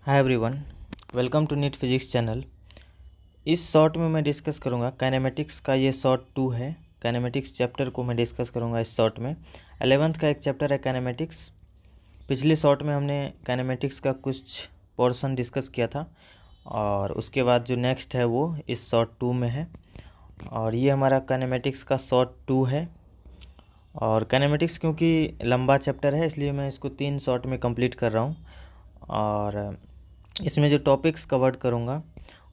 Hi everyone, welcome to NEET physics channel. इस short में मैं डिस्कस करूंगा काइनेमेटिक्स का। ये शॉर्ट 2 है। काइनेमेटिक्स चैप्टर को मैं डिस्कस करूंगा इस शॉर्ट में। 11th का एक चैप्टर है काइनेमेटिक्स। पिछले शॉर्ट में हमने काइनेमेटिक्स का कुछ पोर्शन डिस्कस किया था और उसके बाद जो नेक्स्ट है वो इस शॉर्ट 2 में है। और ये हमारा काइनेमेटिक्स का शॉर्ट 2 है। और काइनेमेटिक्स क्योंकि लंबा चैप्टर है इसलिए मैं इसको 3 शॉर्ट में कंप्लीट कर रहा हूँ। और इसमें जो टॉपिक्स कवर करूँगा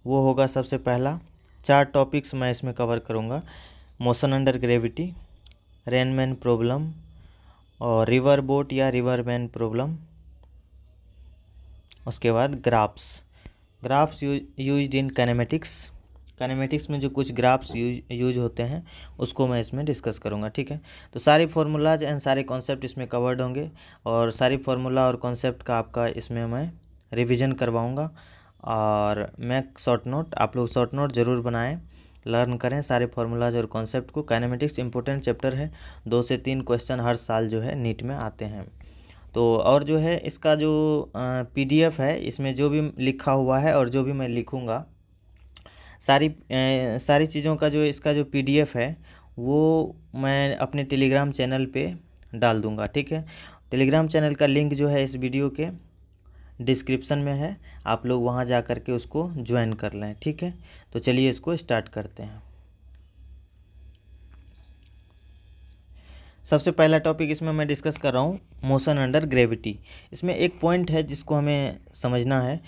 वो होगा, सबसे पहला 4 टॉपिक्स मैं इसमें कवर करूँगा। Motion under gravity, Rain Man problem और रिवर बोट या रिवर मैन प्रॉब्लम। उसके बाद graphs used in kinematics. Kinematics में जो कुछ ग्राफ्स यूज होते हैं उसको मैं इसमें डिस्कस करूँगा। ठीक है, तो सारे फार्मूलाज एंड सारे कॉन्सेप्ट इसमें कवर्ड होंगे और सारी फार्मूला और कॉन्सेप्ट का आपका इसमें मैं रिवीजन करवाऊँगा। और मैं शॉर्ट नोट, आप लोग शॉर्ट नोट ज़रूर बनाएं, लर्न करें सारे फार्मूलाज और कॉन्सेप्ट को। काइनेमेटिक्स इंपॉर्टेंट चैप्टर है, 2 से 3 क्वेश्चन हर साल जो है नीट में आते हैं। तो और जो है इसका जो PDF है, इसमें जो भी लिखा हुआ है और जो भी मैं लिखूँगा सारी चीज़ों का जो इसका जो PDF है वो मैं अपने टेलीग्राम चैनल पे डाल दूँगा। ठीक है, टेलीग्राम चैनल का लिंक जो है इस वीडियो के डिस्क्रिप्शन में है, आप लोग वहाँ जा कर के उसको ज्वाइन कर लें। ठीक है, तो चलिए इसको स्टार्ट करते हैं। सबसे पहला टॉपिक इसमें मैं डिस्कस कर रहा हूँ मोशन अंडर ग्रेविटी। इसमें एक पॉइंट है जिसको हमें समझना है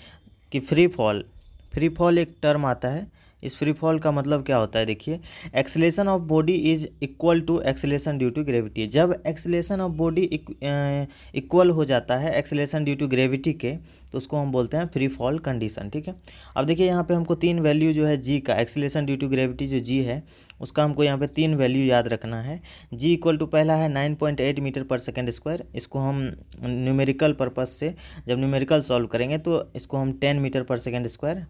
कि फ्री फॉल एक टर्म आता है। इस फ्री फॉल का मतलब क्या होता है, देखिए, acceleration of body is equal to acceleration due to gravity. जब एक्सेलेरेशन ऑफ बॉडी इक्वल हो जाता है एक्सेलेरेशन ड्यू टू ग्रेविटी के, तो उसको हम बोलते हैं फ्री फॉल कंडीशन। ठीक है, अब देखिए यहाँ पे हमको 3 वैल्यू जो है जी का, एक्सेलेरेशन ड्यू टू ग्रेविटी जो जी है उसका हमको यहाँ पे 3 वैल्यू याद रखना है। जी इक्वल टू पहला है 9.8 मीटर पर सेकेंड स्क्वायर। इसको हम न्यूमेरिकल पर्पज़ से जब न्यूमेरिकल सॉल्व करेंगे तो इसको हम 10 मीटर पर सेकेंड स्क्वायर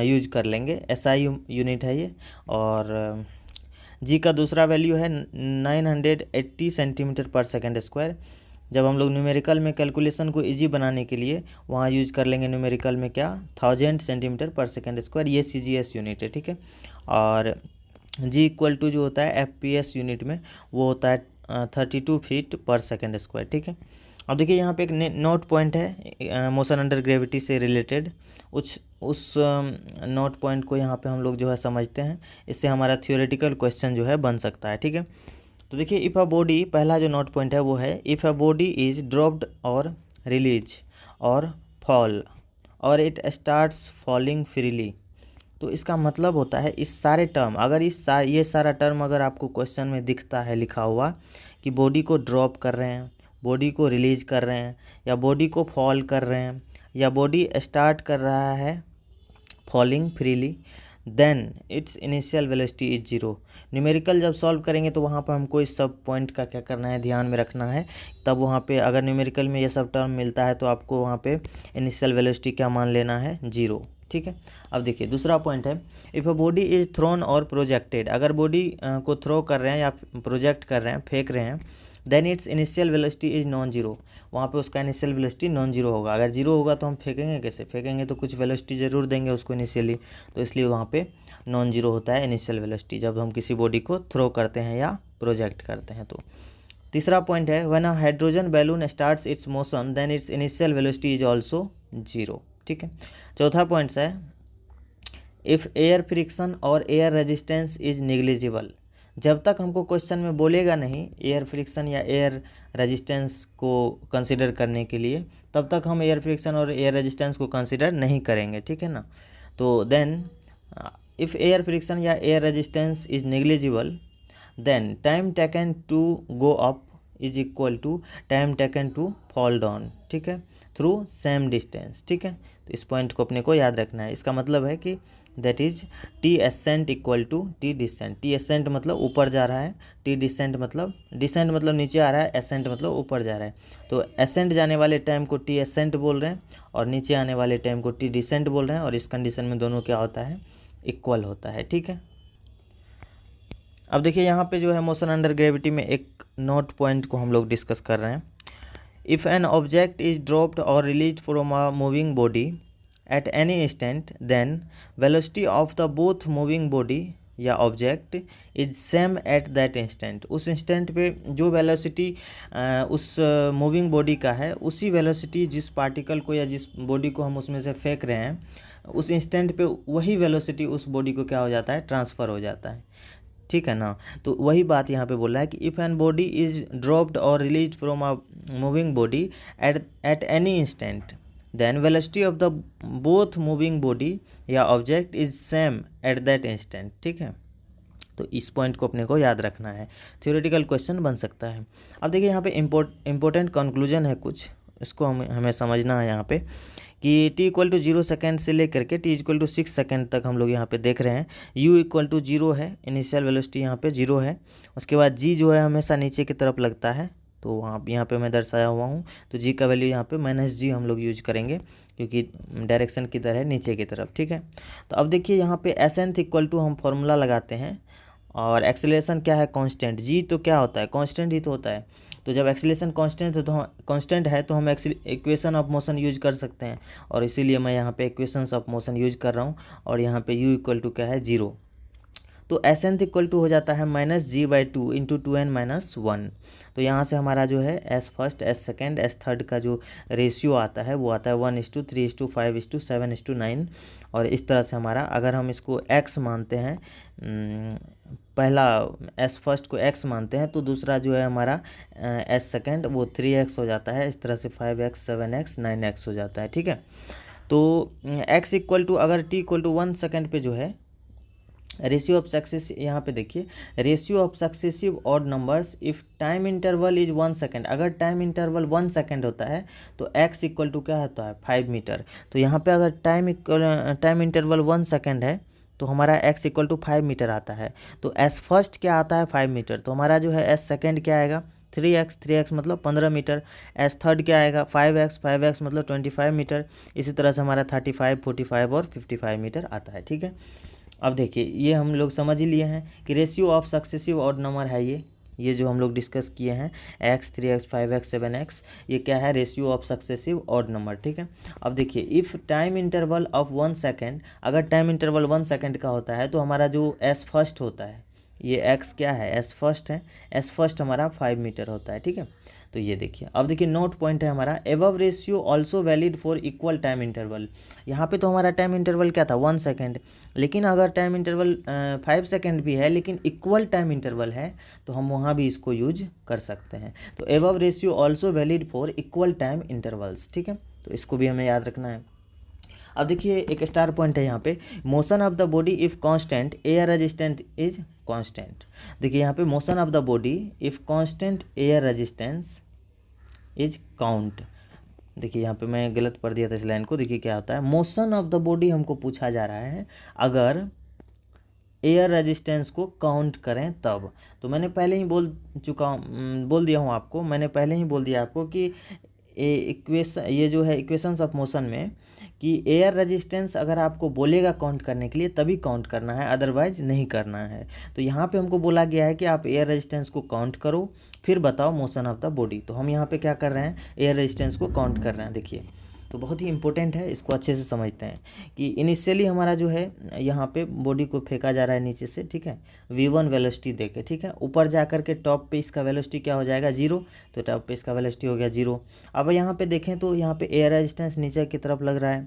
यूज कर लेंगे। SI यूनिट है ये। और जी का दूसरा वैल्यू है 980 सेंटीमीटर पर सेकेंड स्क्वायर। जब हम लोग न्यूमेरिकल में कैलकुलेशन को इजी बनाने के लिए वहाँ यूज कर लेंगे न्यूमेरिकल में क्या, 1000 सेंटीमीटर पर सेकेंड स्क्वायर। ये CGS यूनिट है। ठीक है, और जी इक्वल टू जो होता है FPS यूनिट में वो होता है 32 फीट पर सेकेंड स्क्वायर। ठीक है, अब देखिए यहाँ पे एक नोट पॉइंट है मोशन अंडर ग्रेविटी से रिलेटेड। उस नोट पॉइंट को यहाँ पे हम लोग जो है समझते हैं, इससे हमारा थियोरेटिकल क्वेश्चन जो है बन सकता है। ठीक है, तो देखिए इफ़ अ बॉडी, पहला जो नोट पॉइंट है वो है if a body is dropped और रिलीज और फॉल और इट स्टार्ट्स फॉलिंग फ्रीली। तो इसका मतलब होता है इस सारे टर्म, अगर ये सारा टर्म अगर आपको क्वेश्चन में दिखता है लिखा हुआ कि बॉडी को ड्रॉप कर रहे हैं, बॉडी को रिलीज कर रहे हैं, या बॉडी को फॉल कर रहे हैं, या बॉडी स्टार्ट कर रहा है falling freely, then its initial velocity is 0। Numerical जब सॉल्व करेंगे तो वहाँ पर हमको इस सब पॉइंट का क्या करना है, ध्यान में रखना है। तब वहाँ पे अगर न्यूमेरिकल में ये सब टर्म मिलता है तो आपको वहाँ पे इनिशियल वेलोसिटी क्या मान लेना है, 0। ठीक है, अब देखिए दूसरा पॉइंट है if a body is throne और प्रोजेक्टेड। अगर बॉडी को थ्रो कर रहे हैं या प्रोजेक्ट कर रहे हैं, फेंक रहे हैं, then its initial velocity is non zero. वहाँ पे उसका इनिशियल वेलोसिटी नॉन जीरो होगा। अगर जीरो होगा तो हम फेंकेंगे कैसे, फेंकेंगे तो कुछ वेलोसिटी ज़रूर देंगे उसको इनिशियली, तो इसलिए वहाँ पे नॉन जीरो होता है इनिशियल वेलोसिटी जब हम किसी बॉडी को थ्रो करते हैं या प्रोजेक्ट करते हैं। तो तीसरा पॉइंट है when a hydrogen balloon starts its motion then its initial velocity is also 0। ठीक है, चौथा पॉइंट है इफ़ एयर फ्रिक्शन और एयर रेजिस्टेंस इज निग्लिजिबल। जब तक हमको क्वेश्चन में बोलेगा नहीं एयर फ्रिक्शन या एयर रेजिस्टेंस को कंसिडर करने के लिए, तब तक हम एयर फ्रिक्शन और एयर रेजिस्टेंस को कंसिडर नहीं करेंगे। ठीक है ना, तो देन इफ़ एयर फ्रिक्शन या air resistance is negligible then time taken to go up is equal to time taken to fall down. ठीक है, थ्रू सेम डिस्टेंस। ठीक है, तो इस पॉइंट को अपने को याद रखना है। इसका मतलब है कि that is T ascent equal to T descent. T ascent मतलब ऊपर जा रहा है, टी डिसेंट मतलब नीचे आ रहा है, एसेंट मतलब ऊपर जा रहा है। तो एसेंट जाने वाले टाइम को टी एसेंट बोल रहे हैं और नीचे आने वाले टाइम को टी डिसेंट बोल रहे हैं, और इस कंडीशन में दोनों क्या होता है, इक्वल होता है। ठीक है, अब देखिए यहाँ पे जो है मोशन अंडर ग्रेविटी में एक नोट पॉइंट को हम लोग डिस्कस कर रहे हैं। If an object is dropped और release from a moving body at any instant then velocity of the both moving body या object is same at that instant. उस इंस्टेंट पे जो वेलोसिटी उस मूविंग बॉडी का है, उसी वेलोसिटी जिस पार्टिकल को या जिस बॉडी को हम उसमें से फेंक रहे हैं, उस इंस्टेंट पे वही वेलोसिटी उस बॉडी को क्या हो जाता है, ट्रांसफ़र हो जाता है। ठीक है ना। तो वही बात यहाँ पे बोल रहा है कि if an body is dropped और release from a moving body at any instant then velocity of the both moving body या object is same at that instant. ठीक है, तो इस पॉइंट को अपने को याद रखना है, थ्योरेटिकल क्वेश्चन बन सकता है। अब देखिए यहाँ पे इम्पोर्टेंट कंक्लूजन है कुछ, इसको हमें समझना है यहाँ पे कि t=0 सेकेंड से लेकर के t=6 सेकेंड तक हम लोग यहाँ पे देख रहे हैं u=0 है, इनिशियल वेलोसिटी यहाँ पे 0 है। उसके बाद g जो है हमेशा नीचे की तरफ लगता है, तो वहाँ यहाँ पे मैं दर्शाया हुआ हूँ, तो g का वैल्यू यहाँ पे -g हम लोग यूज करेंगे क्योंकि डायरेक्शन किधर है, नीचे की तरफ। ठीक है, तो अब देखिए यहाँ पे Snth हम फॉर्मूला लगाते हैं और एक्सेलरेशन क्या है, कांस्टेंट। जी तो क्या होता है, कांस्टेंट ही तो होता है। तो जब एक्सेलरेशन कांस्टेंट है तो हम इक्वेशन ऑफ मोशन यूज कर सकते हैं, और इसीलिए मैं यहाँ पे इक्वेशंस ऑफ मोशन यूज कर रहा हूँ। और यहाँ पे u क्या है, 0। तो Snth हो जाता है -g/2 इंटू 2n-1। तो यहाँ से हमारा जो है S first, S second, S third का जो रेशियो आता है वो आता है 1:3:5:7:9। और इस तरह से हमारा, अगर हम इसको x मानते हैं, पहला S फर्स्ट को x मानते हैं, तो दूसरा जो है हमारा S सेकेंड वो 3x हो जाता है। इस तरह से 5x, 7x, 9x हो जाता है। ठीक है, तो x अगर t=1 सेकेंड पे जो है रेशियो ऑफ सक्सेसिव, यहाँ पे देखिए ratio of successive odd numbers if time interval is 1 second. अगर टाइम इंटरवल 1 सेकेंड होता है तो x क्या होता है, 5 मीटर। तो यहाँ पे अगर टाइम इंटरवल 1 सेकेंड है तो हमारा x 5 मीटर आता है। तो s फर्स्ट क्या आता है, 5 मीटर। तो हमारा जो है s सेकेंड क्या आएगा, 3x मतलब 15 मीटर। s थर्ड क्या आएगा, 5x मतलब 25 मीटर। इसी तरह से हमारा 35, 45 और 55 मीटर आता है। ठीक है, अब देखिए ये हम लोग समझ ही लिए हैं कि ratio of successive odd number है ये जो हम लोग डिस्कस किए हैं, x, 3x, 5x, 7x, ये क्या है, ratio of successive odd number. ठीक है, अब देखिए if time interval of 1 second, अगर टाइम इंटरवल 1 सेकेंड का होता है तो हमारा जो s फर्स्ट होता है, ये x क्या है, s फर्स्ट है, s फर्स्ट हमारा 5 मीटर होता है। ठीक है, तो ये देखिए, अब देखिए नोट पॉइंट है हमारा, above ratio also valid for equal time interval. यहाँ पे तो हमारा टाइम इंटरवल क्या था, 1 सेकेंड, लेकिन अगर टाइम इंटरवल 5 सेकेंड भी है लेकिन इक्वल टाइम इंटरवल है तो हम वहाँ भी इसको यूज कर सकते हैं। तो above ratio also valid for equal time intervals. ठीक है, तो इसको भी हमें याद रखना है। अब देखिए एक स्टार पॉइंट है यहाँ पे, motion of the body if constant air resistance is constant. देखिए यहाँ पे motion of the body if constant air resistance is count. देखिए यहाँ पे मैं गलत पढ़ दिया था इस लाइन को, देखिए क्या होता है, मोशन ऑफ द बॉडी हमको पूछा जा रहा है अगर एयर रेजिस्टेंस को काउंट करें तब। तो मैंने पहले ही बोल दिया हूँ आपको, मैंने पहले ही बोल दिया आपको कि ये जो है इक्वेशंस ऑफ मोशन में कि एयर रेजिस्टेंस अगर आपको बोलेगा काउंट करने के लिए तभी काउंट करना है, अदरवाइज नहीं करना है। तो यहाँ पे हमको बोला गया है कि आप एयर रेजिस्टेंस को काउंट करो फिर बताओ मोशन ऑफ द बॉडी। तो हम यहाँ पे क्या कर रहे हैं, एयर रेजिस्टेंस को काउंट कर रहे हैं। देखिए तो बहुत ही इंपॉर्टेंट है, इसको अच्छे से समझते हैं कि इनिशियली हमारा जो है यहाँ पे बॉडी को फेंका जा रहा है नीचे से। ठीक है, v1 वेलोसिटी देके, ठीक है, ऊपर जा कर के टॉप पे इसका वेलोसिटी क्या हो जाएगा, 0। तो टॉप पे इसका वेलोसिटी हो गया 0। अब यहाँ पे देखें तो यहाँ पे एयर रेजिस्टेंस नीचे की तरफ लग रहा है।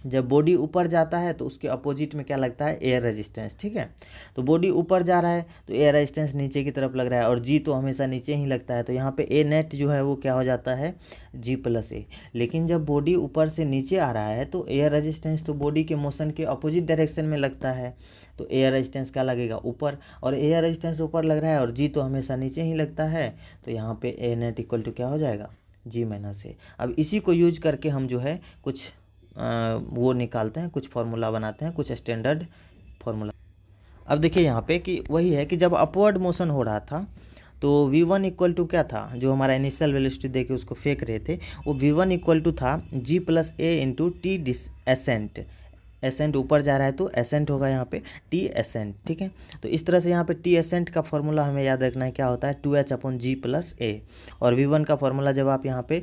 जब बॉडी ऊपर जाता है तो उसके अपोजिट में क्या लगता है, एयर रेजिस्टेंस। ठीक है, तो बॉडी ऊपर जा रहा है तो एयर रेजिस्टेंस नीचे की तरफ लग रहा है, और जी तो हमेशा नीचे ही लगता है। तो यहाँ पे ए नेट जो है वो क्या हो जाता है, g+a। लेकिन जब बॉडी ऊपर से नीचे आ रहा है तो एयर रेजिस्टेंस तो बॉडी के मोशन के अपोजिट डायरेक्शन में लगता है, तो एयर रेजिस्टेंस क्या लगेगा, ऊपर। और एयर रेजिस्टेंस ऊपर लग रहा है और जी तो हमेशा नीचे ही लगता है, तो यहाँ पे ए नेट इक्वल टू क्या हो जाएगा, g-a। अब इसी को यूज करके हम जो है कुछ वो निकालते हैं, कुछ फार्मूला बनाते हैं, कुछ स्टैंडर्ड फार्मूला। अब देखिए यहाँ पे कि वही है कि जब अपवर्ड मोशन हो रहा था तो v1 इक्वल टू क्या था, जो हमारा इनिशियल वेलोसिटी देके उसको फेंक रहे थे, वो v1 इक्वल टू था g+a into T decent accent ऊपर जा रहा है तो एसेंट होगा यहाँ पे टी एसेंट, ठीक है। तो इस तरह से यहाँ पे टी एसेंट का फॉर्मूला हमें याद रखना है, क्या होता है 2h/g + a। और v1 का फॉर्मूला जब आप यहाँ पे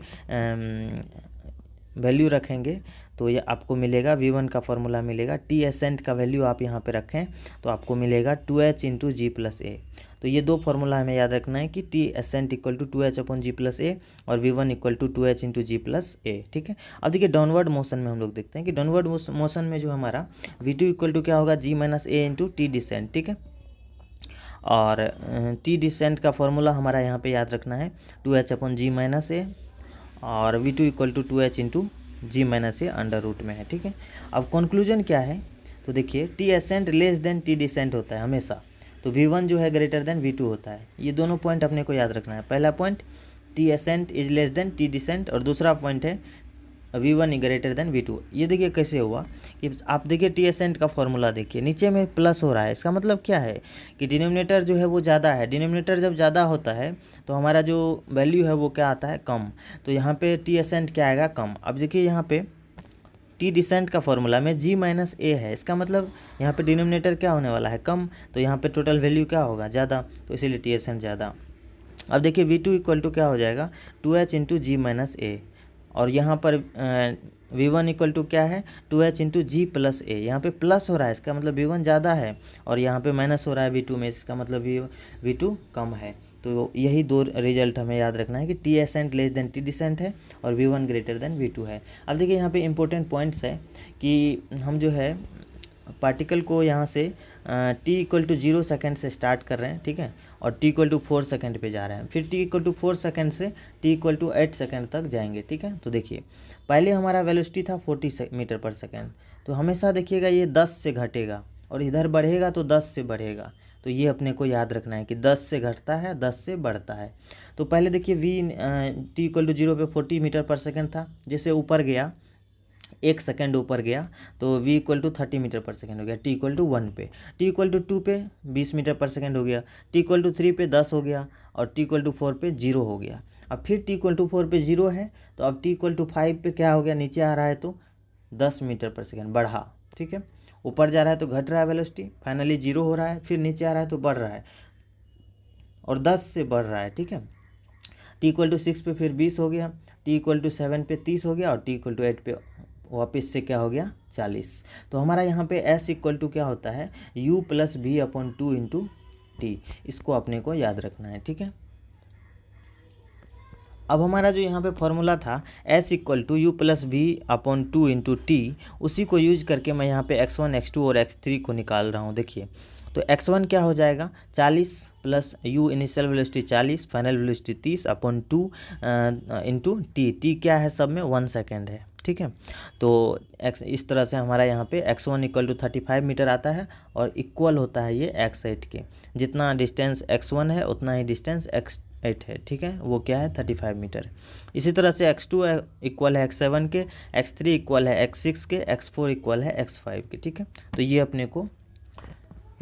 वैल्यू रखेंगे तो ये आपको मिलेगा, v1 का फॉर्मूला मिलेगा, टी एसेंट का वैल्यू आप यहाँ पे रखें तो आपको मिलेगा 2h × g + a। तो ये दो फार्मूला हमें याद रखना है कि टी एसेंट = 2h/g + a और v1 = 2h × g + a, ठीक है। अब देखिए डाउनवर्ड मोशन में हम लोग देखते हैं कि डाउनवर्ड मोशन में जो हमारा v2 = क्या होगा, g - a × t डिसेंट, ठीक है। और टी डिसेंट का फॉर्मूला हमारा यहाँ पे याद रखना है 2h/g - a और v2 = 2h × g - a under root में है, ठीक है। अब कंक्लूजन क्या है, तो देखिए T ascent less than T descent होता है हमेशा, तो v1 जो है ग्रेटर देन v2 होता है। ये दोनों पॉइंट अपने को याद रखना है। पहला point T ascent is less than T descent और दूसरा पॉइंट है v1 ग्रेटर देन v2। ये देखिए कैसे हुआ कि आप देखिए टी एसेंट का फॉर्मूला देखिए, नीचे में प्लस हो रहा है, इसका मतलब क्या है कि डिनोमिनेटर जो है वो ज़्यादा है। डिनोमिनेटर जब ज़्यादा होता है तो हमारा जो वैल्यू है वो क्या आता है, कम। तो यहाँ पे टी एसेंट क्या आएगा, कम। अब देखिए यहाँ पे टी डिसेंट का फॉर्मूला में g - a है, इसका मतलब यहाँ पे डिनोमिनेटर क्या होने वाला है, कम। तो यहाँ पे टोटल वैल्यू क्या होगा, ज़्यादा, तो इसीलिए टी एसेंट ज़्यादा। अब देखिए v2 = क्या हो जाएगा 2h × g - a और यहाँ पर v1 = क्या है 2h × g + a। यहाँ पे प्लस हो रहा है, इसका मतलब v1 ज़्यादा है और यहाँ पे माइनस हो रहा है v2 में, इसका मतलब v2 कम है। तो यही दो रिजल्ट हमें याद रखना है कि T ascent less than T descent है और v1 ग्रेटर देन v2 है। अब देखिए यहाँ पे इंपॉर्टेंट पॉइंट्स है कि हम जो है पार्टिकल को यहाँ से t = 0 सेकेंड से स्टार्ट कर रहे हैं, ठीक है, और t = 4 सेकेंड पे जा रहे हैं, फिर t = 4 सेकेंड से t = 8 सेकेंड तक जाएंगे, ठीक है। तो देखिए पहले हमारा वेलोसिटी था 40 मीटर/सेकेंड, तो हमेशा देखिएगा ये 10 से घटेगा और इधर बढ़ेगा तो 10 से बढ़ेगा। तो ये अपने को याद रखना है कि 10 से घटता है, 10 से बढ़ता है। तो पहले देखिए t = 0 पे 40 मीटर/सेकेंड था, जैसे ऊपर गया 1 सेकेंड ऊपर गया तो v = 30 मीटर/सेकेंड हो गया t = 1 पे, t = 2 पे 20 मीटर/सेकेंड हो गया, t = 3 पे 10 हो गया और t = 4 पे 0 हो गया। अब फिर t = 4 पे 0 है तो अब t = 5 पे क्या हो गया, नीचे आ रहा है तो 10 मीटर/सेकेंड बढ़ा, ठीक है। ऊपर जा रहा है तो घट रहा है वेलोसिटी, फाइनली 0 हो रहा है, फिर नीचे आ रहा है तो बढ़ रहा है और 10 से बढ़ रहा है, ठीक है। t = 6 पे फिर 20 हो गया, t = 7 पे 30 हो गया और t = 8 पे वापस से क्या हो गया 40। तो हमारा यहाँ पे s = क्या होता है u + v/2 × t, इसको अपने को याद रखना है, ठीक है। अब हमारा जो यहाँ पे फॉर्मूला था s = u + v/2 × t, उसी को यूज करके मैं यहाँ पे x1 x2 और x3 को निकाल रहा हूँ। देखिए तो x1 क्या हो जाएगा 40 + u initial velocity 40, final velocity 30/2 × t क्या है सब में 1 सेकेंड है, ठीक है। तो इस तरह से हमारा यहाँ पे x1 = 35 मीटर आता है और इक्वल होता है ये x8 के। जितना डिस्टेंस x1 है उतना ही डिस्टेंस x8 है, ठीक है, वो क्या है 35 मीटर। इसी तरह से x2 इक्वल है x7 के, x3 इक्वल है x6 के, x4 इक्वल है x5 के, ठीक है। तो ये अपने को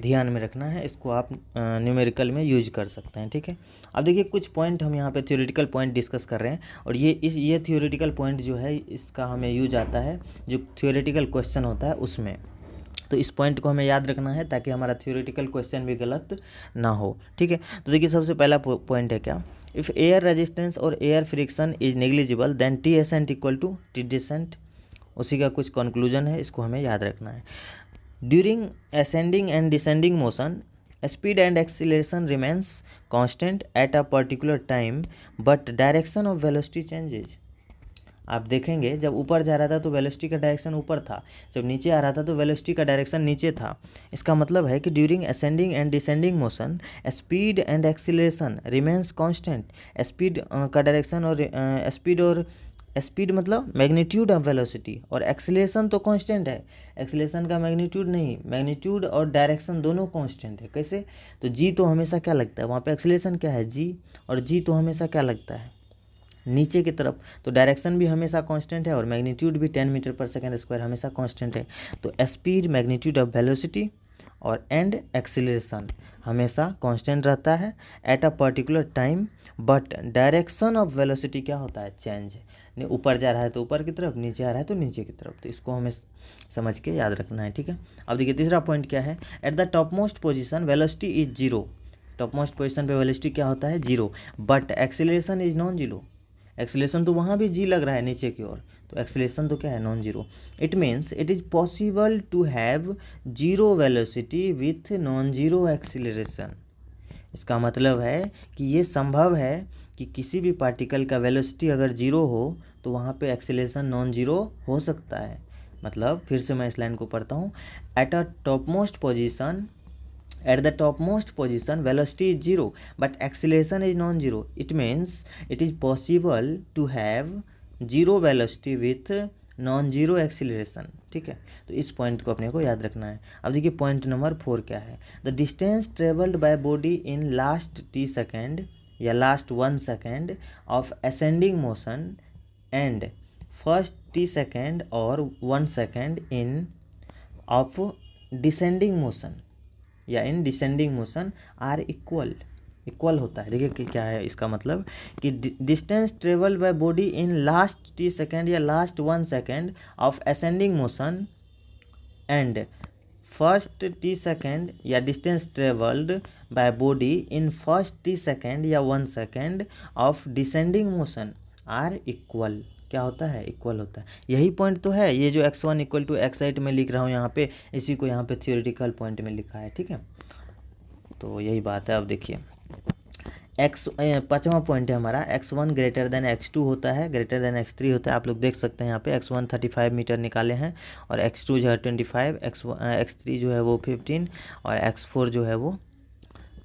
ध्यान में रखना है, इसको आप न्यूमेरिकल में यूज कर सकते हैं, ठीक है। अब देखिए कुछ पॉइंट हम यहाँ पे थ्योरेटिकल पॉइंट डिस्कस कर रहे हैं और ये थ्योरेटिकल पॉइंट जो है इसका हमें यूज आता है जो थ्योरेटिकल क्वेश्चन होता है उसमें। तो इस पॉइंट को हमें याद रखना है ताकि हमारा थ्योरेटिकल क्वेश्चन भी गलत ना हो, ठीक है। तो देखिए सबसे पहला पॉइंट है क्या, इफ़ एयर रेजिस्टेंस और air friction is negligible then T ascent = T descent, उसी का कुछ कंक्लूजन है, इसको हमें याद रखना है। During ascending and descending motion, speed and acceleration remains constant at a particular time, but direction of velocity changes. आप देखेंगे जब ऊपर जा रहा था तो वेलोसिटी का डायरेक्शन ऊपर था, जब नीचे आ रहा था तो वेलोसिटी का डायरेक्शन नीचे था। इसका मतलब है कि during ascending and descending motion speed and acceleration remains constant. Speed का डायरेक्शन और स्पीड मतलब मैग्नीट्यूड ऑफ वेलोसिटी और एक्सीलरेशन तो कांस्टेंट है, एक्सीलरेशन का मैग्नीट्यूड नहीं, मैग्नीट्यूड और डायरेक्शन दोनों कांस्टेंट है। कैसे, तो जी तो हमेशा क्या लगता है वहाँ पे, एक्सीलरेशन क्या है जी, और जी तो हमेशा क्या लगता है नीचे की तरफ, तो डायरेक्शन भी हमेशा कांस्टेंट है और मैग्नीट्यूड भी 10 मीटर/सेकेंड स्क्वायर हमेशा कांस्टेंट है। तो स्पीड, मैग्नीट्यूड ऑफ वेलोसिटी और एंड एक्सीलरेशन हमेशा कांस्टेंट रहता है at a particular time, but direction of velocity क्या होता है चेंज, ऊपर जा रहा है तो ऊपर की तरफ, नीचे आ रहा है तो नीचे की तरफ। तो इसको हमें समझ के याद रखना है, ठीक है। अब देखिए तीसरा पॉइंट क्या है, at the top most position velocity is zero. Top most position पे वेलोसिटी क्या होता है, zero, but acceleration is non zero. Acceleration तो वहाँ भी जी लग रहा है नीचे की ओर, तो एक्सीलरेशन तो क्या है, non zero. It means it is possible to have zero velocity with non zero acceleration. इसका मतलब है कि ये संभव है कि किसी भी पार्टिकल का वेलोसिटी अगर जीरो हो तो वहाँ पे एक्सीलरेशन नॉन जीरो हो सकता है। मतलब फिर से मैं इस लाइन को पढ़ता हूँ, at a top most position, at the topmost position velocity is zero but acceleration is non-zero. It means it is possible to have zero velocity with non-zero acceleration, ठीक है। तो इस पॉइंट को अपने को याद रखना है। अब देखिए पॉइंट नंबर 4 क्या है, the distance travelled by body in last t second या last 1 second of ascending motion and first t second और 1 second in of descending motion या in descending motion are equal होता है। देखिए कि क्या है इसका मतलब कि distance travelled by body in last t second या last 1 second of ascending motion and first t second या distance travelled by body in first t second या 1 second of descending motion are equal. क्या होता है, equal होता है। यही point तो है, ये जो x1 इक्वल टू x8 में लिख रहा हूँ यहाँ पे, इसी को यहाँ पे थियोरेटिकल पॉइंट में लिखा है, ठीक है। तो यही बात है। अब देखिए पाँचवा पॉइंट है हमारा, x1 ग्रेटर देन x2 होता है, ग्रेटर देन x3 होता है। आप लोग देख सकते हैं यहाँ पे x1 35 मीटर निकाले हैं और x2 जो है 25, x3 जो है वो 15 और x4 जो है वो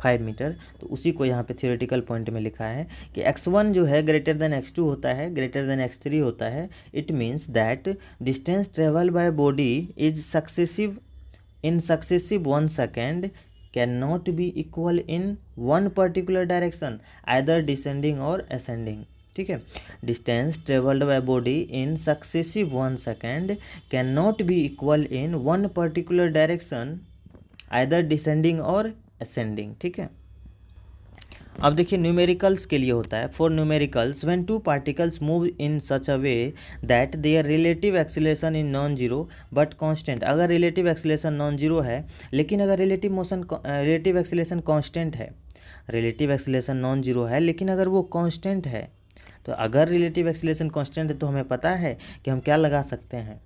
5 मीटर। तो उसी को यहाँ पे थियोरेटिकल पॉइंट में लिखा है कि x1 जो है ग्रेटर देन x2 होता है, ग्रेटर देन x3 होता है। It means that distance travel by body is successive in successive 1 second can not B equal in one particular direction either descending और असेंडिंग, ठीक है। Distance travelled by body in successive 1 second can not B equal in one particular direction either descending और ascending, ठीक है। अब देखिए numericals के लिए होता है, for numericals when two particles move in such a way that there relative acceleration in non zero but constant. अगर रिलेटिव एक्सीलरेशन नॉन जीरो है लेकिन अगर रिलेटिव एक्सीलरेशन कांस्टेंट है, रिलेटिव एक्सीलरेशन नॉन जीरो है लेकिन अगर वो कांस्टेंट है, तो अगर रिलेटिव एक्सीलरेशन कांस्टेंट है तो हमें पता है कि हम क्या लगा सकते हैं,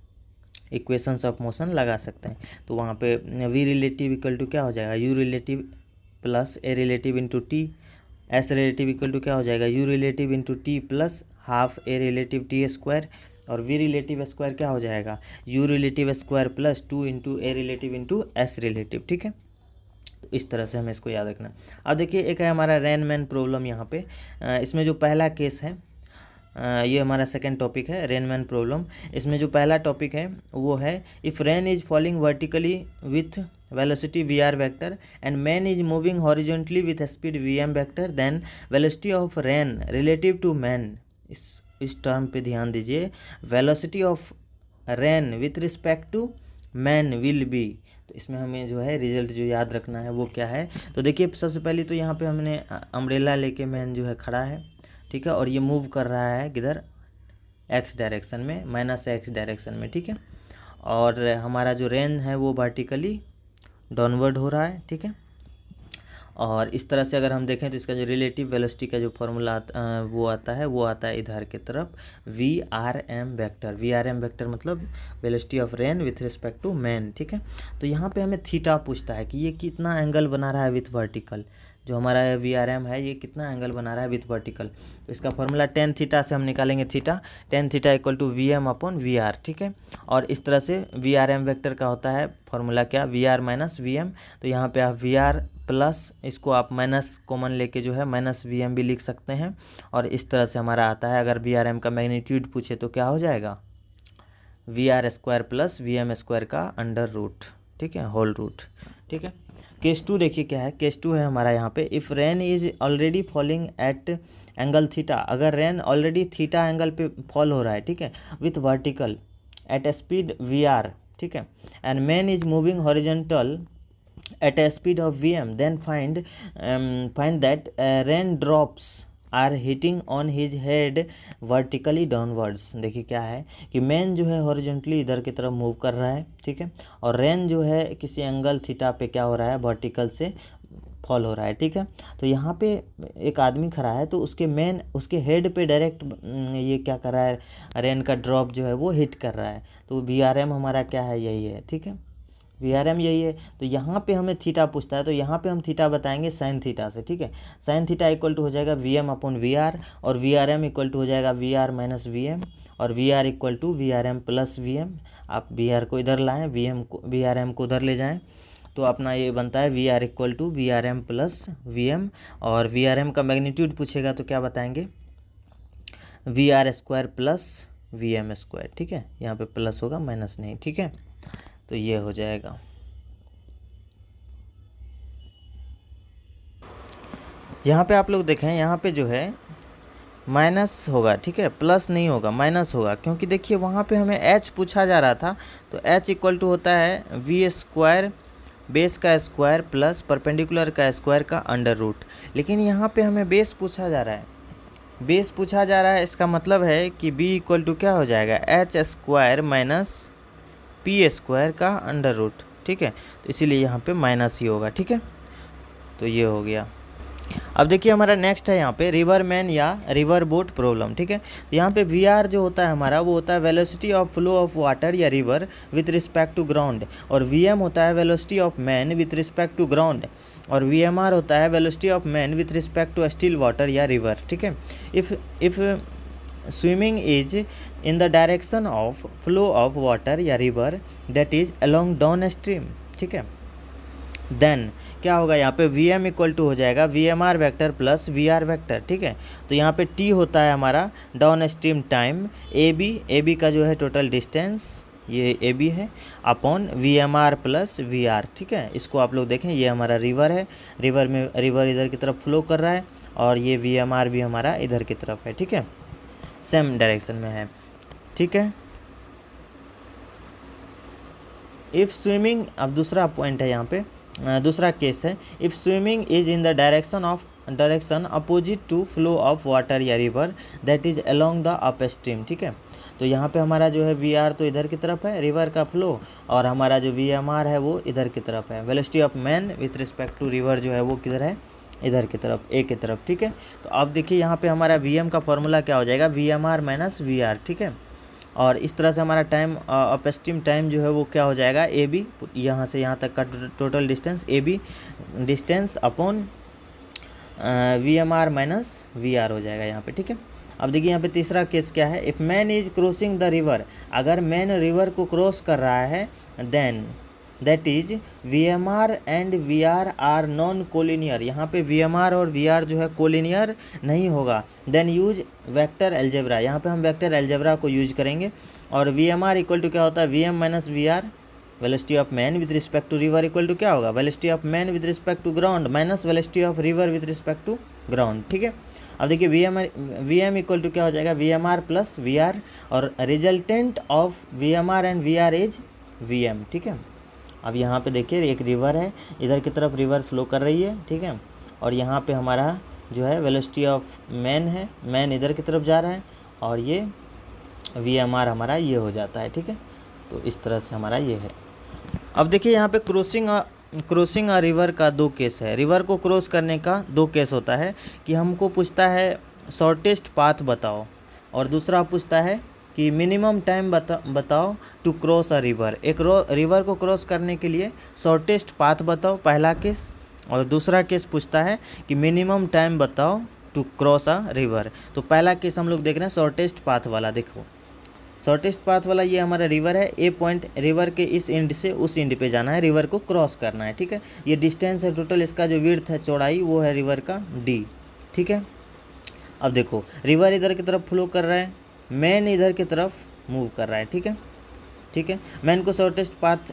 इक्वेशंस ऑफ मोशन लगा सकते हैं। तो वहाँ पे v रिलेटिव इक्वल टू क्या हो जाएगा, u relative plus a relative into T, s relative equal to क्या हो जाएगा, u relative into T plus half a relative T square, और v रिलेटिव स्क्वायर क्या हो जाएगा, u relative square plus 2 into a relative into s relative, ठीक है। तो इस तरह से हमें इसको याद रखना। अब देखिए एक है हमारा रेनमैन प्रॉब्लम यहाँ पे, इसमें जो पहला केस है, ये हमारा सेकंड टॉपिक है रेनमैन प्रॉब्लम। इसमें जो पहला टॉपिक है वो है, if rain is falling vertically with velocity vr vector and man is moving horizontally with speed vm vector, then velocity of rain relative to man. इस टर्म पे ध्यान दीजिए, velocity of rain with respect to man will be. तो इसमें हमें जो है result जो याद रखना है वो क्या है, तो देखिए सबसे पहले तो यहाँ पे हमने अम्ब्रेला लेके मैन जो है खड़ा है, ठीक है, और ये मूव कर रहा है किधर, x डायरेक्शन में, -x डायरेक्शन में, ठीक है। और हमारा जो रेन है वो वर्टिकली डाउनवर्ड हो रहा है, ठीक है। और इस तरह से अगर हम देखें तो इसका जो रिलेटिव वेलोसिटी का जो फॉर्मूला वो आता है इधर की तरफ VRM वेक्टर। VRM वेक्टर मतलब velocity of rain with respect to man, ठीक है। तो यहाँ पे हमें थीटा पूछता है कि ये कितना एंगल बना रहा है विथ वर्टिकल, जो हमारा VRM है ये कितना एंगल बना रहा है विथ वर्टिकल। तो इसका फॉर्मूला tan थीटा से हम निकालेंगे theta, tan theta equal to VM upon VR, ठीक है। और इस तरह से VRM वेक्टर का होता है फॉर्मूला क्या, VR माइनस VM। तो यहाँ पे आप VR प्लस इसको आप माइनस कॉमन लेके जो है माइनस VM भी लिख सकते हैं। और इस तरह से हमारा आता है, अगर VRM का मैग्नीट्यूड पूछे तो क्या हो जाएगा, VR square plus VM square का अंडर रूट, ठीक है, होल रूट, ठीक है। केस 2 देखिए क्या है, केस 2 है हमारा यहाँ पे, if rain is already falling eight angle theta. अगर रेन ऑलरेडी थीटा एंगल पे फॉल हो रहा है, ठीक है, with vertical at speed VR, ठीक है, and man is moving horizontal at a speed of vm, then find that rain drops are hitting on his head vertically downwards. देखिए क्या है कि मैन जो है हॉरिजॉन्टली इधर की तरफ मूव कर रहा है, ठीक है, और रेन जो है किसी एंगल थीटा पे क्या हो रहा है, वर्टिकल से फॉल हो रहा है, ठीक है। तो यहाँ पे एक आदमी खड़ा है, तो उसके हेड पे डायरेक्ट ये क्या कर रहा है, रेन का ड्रॉप जो है वो हिट कर रहा है। तो VRM हमारा क्या है, यही है, ठीक है, VRM यही है। तो यहाँ पे हमें थीटा पूछता है, तो यहाँ पे हम थीटा बताएंगे साइन थीटा से, ठीक है। साइन थीटा इक्वल टू हो जाएगा VM/VR, और VRM इक्वल टू हो जाएगा VR - VM, और VR equal to VRM + VM। आप VR को इधर लाएँ, VRM को उधर ले जाएँ, तो अपना ये बनता है VR equal to VRM + VM। और VRM का मैग्नीट्यूड पूछेगा तो क्या बताएंगे, VR² + VM², ठीक है। यहाँ पे प्लस होगा, माइनस नहीं, ठीक है। तो ये हो जाएगा। यहाँ पे आप लोग देखें, यहाँ पे जो है माइनस होगा, ठीक है, प्लस नहीं होगा, माइनस होगा, क्योंकि देखिए वहाँ पे हमें H पूछा जा रहा था। तो H इक्वल टू होता है V² बेस का स्क्वायर प्लस परपेंडिकुलर का स्क्वायर का अंडर रूट। लेकिन यहाँ पे हमें बेस पूछा जा रहा है, बेस पूछा जा रहा है, इसका मतलब है कि B इक्वल टू क्या हो जाएगा, H² - P² का अंडर रूट, ठीक है। तो इसीलिए यहाँ पे माइनस ही होगा, ठीक है। तो ये हो गया। अब देखिए हमारा नेक्स्ट है यहाँ पे रिवर मैन या रिवर बोट प्रॉब्लम, ठीक है। तो यहाँ पे VR जो होता है हमारा, वो होता है velocity of flow of water या river with respect to ground, और VM होता है velocity of man with respect to ground, और VMR होता है velocity of man with respect to still water या रिवर, ठीक है। If swimming is in the direction of flow of water या river that is along downstream, ठीक है, then क्या होगा, यहाँ पे VM इक्वल टू हो जाएगा VMR vector plus VR vector, ठीक है। तो यहाँ पे T होता है हमारा डाउन स्ट्रीम टाइम, AB का जो है टोटल डिस्टेंस, ये AB है, अपॉन VMR + VR, ठीक है। इसको आप लोग देखें, ये हमारा रिवर है, रिवर इधर की तरफ फ्लो कर रहा है, और ये VMR भी हमारा इधर की तरफ है, ठीक है, सेम डायरेक्शन में है, ठीक है। इफ़ स्विमिंग, अब दूसरा पॉइंट है यहाँ पे, दूसरा केस है, if swimming is in the direction opposite to flow of water या river that is along the upstream, ठीक है। तो यहाँ पे हमारा जो है VR तो इधर की तरफ है, रिवर का फ्लो, और हमारा जो VMR है वो इधर की तरफ है। Velocity of man with respect to river जो है वो किधर है, इधर की तरफ, A की तरफ, ठीक है। तो अब देखिए यहाँ पे हमारा VM का फॉर्मूला क्या हो जाएगा, VMR - VR, ठीक है। और इस तरह से हमारा टाइम अपस्ट्रीम टाइम जो है वो क्या हो जाएगा, AB, यहाँ से यहाँ तक का total distance AB distance upon VMR - VR हो जाएगा यहाँ पे, ठीक है। अब देखिए यहाँ पे तीसरा केस क्या है, if man is crossing the river, अगर मैन रिवर को क्रॉस कर रहा है, then that is VMR and VR are non collinear, यहाँ पे VMR और VR जो है कोलिनियर नहीं होगा, देन यूज वेक्टर अलजेब्रा, यहाँ पे हम वेक्टर अलजेब्रा को यूज करेंगे। और VMR इक्वल टू क्या होता है, VM - VR, velocity of man with respect to river equal to क्या होगा, velocity of man with respect to ground minus velocity of river with respect to ground, ठीक है। अब देखिए VM इक्वल टू क्या हो जाएगा, VMR + VR, और resultant of VMR and VR is VM, ठीक है। अब यहाँ पे देखिए एक रिवर है, इधर की तरफ रिवर फ्लो कर रही है, ठीक है, और यहाँ पे हमारा जो है वेलोसिटी ऑफ मैन है, मैन इधर की तरफ जा रहा है, और ये VMR हमारा ये हो जाता है, ठीक है। तो इस तरह से हमारा ये है। अब देखिए यहाँ पे क्रॉसिंग अ रिवर का दो केस है, रिवर को क्रॉस करने का दो केस होता है, कि हमको पूछता है शॉर्टेस्ट पाथ बताओ, और दूसरा पूछता है कि मिनिमम टाइम बताओ टू क्रॉस अ रिवर। एक रिवर को क्रॉस करने के लिए शॉर्टेस्ट पाथ बताओ, पहला केस, और दूसरा केस पूछता है कि मिनिमम टाइम बताओ टू क्रॉस अ रिवर। तो पहला केस हम लोग देख रहे हैं शॉर्टेस्ट पाथ वाला, देखो शॉर्टेस्ट पाथ वाला ये हमारा रिवर है, A पॉइंट, रिवर के इस एंड से उस एंड पे जाना है, रिवर को क्रॉस करना है, ठीक है। ये डिस्टेंस है टोटल, इसका जो विड्थ है, चौड़ाई, वो है रिवर का D, ठीक है। अब देखो रिवर इधर की तरफ फ्लो कर रहा है, मैन इधर की तरफ मूव कर रहा है, ठीक है, ठीक है। मैन को शॉर्टेस्ट पाथ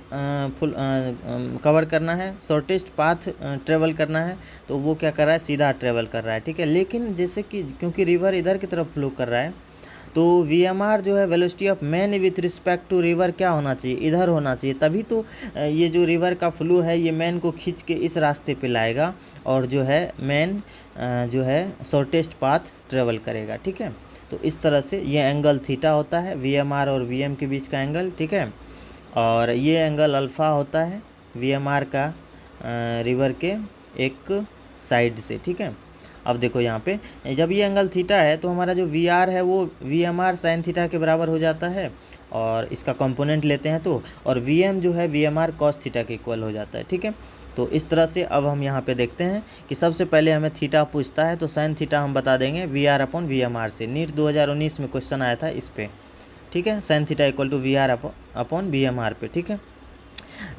कवर करना है, शॉर्टेस्ट पाथ ट्रेवल करना है, तो वो क्या कर रहा है, सीधा ट्रेवल कर रहा है, ठीक है। लेकिन जैसे कि क्योंकि रिवर इधर की तरफ फ्लो कर रहा है, तो VMR जो है velocity of man with respect to river क्या होना चाहिए, इधर होना चाहिए, तभी तो ये जो रिवर का फ्लो है ये मैन को खींच के इस रास्ते पे लाएगा और जो है मैन जो है शॉर्टेस्ट पाथ ट्रेवल करेगा। ठीक है, तो इस तरह से ये एंगल थीटा होता है VMR और VM के बीच का एंगल। ठीक है, और ये एंगल अल्फ़ा होता है VMR का रिवर के एक साइड से। ठीक है, अब देखो यहाँ पे जब ये एंगल थीटा है तो हमारा जो VR है वो VMR साइन थीटा के बराबर हो जाता है, और इसका कंपोनेंट लेते हैं तो, और VM जो है VMR कॉस थीटा के इक्वल हो जाता है। ठीक है, तो इस तरह से अब हम यहाँ पे देखते हैं कि सबसे पहले हमें थीटा पूछता है तो साइन थीटा हम बता देंगे VR अपॉन VMR से। नीट 2019 में क्वेश्चन आया था इस पे। ठीक है, sine theta equal to VR upon VMR पे। ठीक है,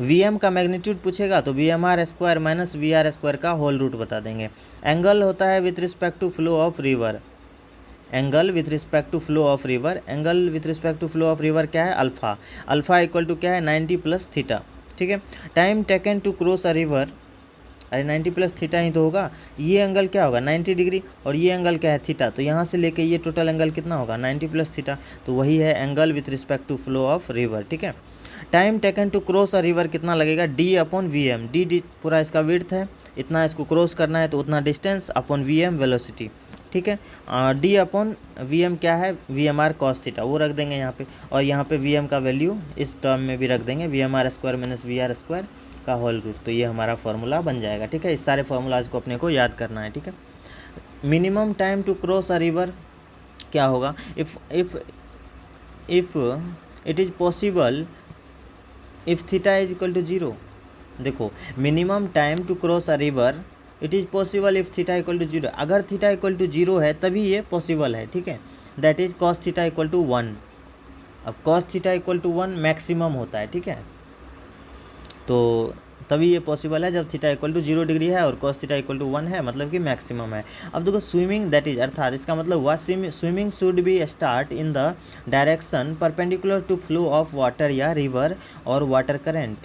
VM का मैग्नीट्यूड पूछेगा तो VMR square minus VR square का होल रूट बता देंगे। एंगल होता है with respect to flow of river, angle with respect to flow of river, angle with respect to flow of river क्या है, अल्फ़ा। अल्फ़ा इक्वल टू क्या है, 90 plus theta. ठीक है, time taken to cross a river, अरे 90 plus theta ही तो होगा। ये एंगल क्या होगा 90 डिग्री, और ये एंगल क्या है थीटा, तो यहाँ से लेके ये टोटल एंगल कितना होगा 90 प्लस थीटा, तो वही है angle with respect to flow of river. ठीक है, time taken to cross a river कितना लगेगा, D अपॉन VM। डी पूरा इसका विड्थ है, इतना इसको क्रॉस करना है तो उतना डिस्टेंस अपॉन VM वेलोसिटी। ठीक है, D अपॉन VM क्या है, VMR कॉस थीटा, वो रख देंगे यहाँ पे, और यहाँ पे VM का वैल्यू इस टर्म में भी रख देंगे, VMR square minus VR square का होल रूट। तो ये हमारा फार्मूला बन जाएगा। ठीक है, इस सारे फार्मूलाज को अपने को याद करना है। ठीक है, minimum time to cross a river क्या होगा, if it is possible if theta is equal to 0। देखो, minimum time to cross a river it is possible if theta equal to 0। अगर थीटा इक्वल टू 0 है तभी ये possible है। ठीक है, that is cos theta equal to 1। अब cos theta equal to 1 maximum होता है। ठीक है, तो तभी ये पॉसिबल है जब थीटा इक्वल टू 0 डिग्री है और कॉस थीटा इक्वल टू 1 है, मतलब कि मैक्सिमम है। अब देखो स्विमिंग दैट इज, अर्थात इसका मतलब हुआ swimming should be start in the direction perpendicular to flow of water या रिवर और वाटर करेंट।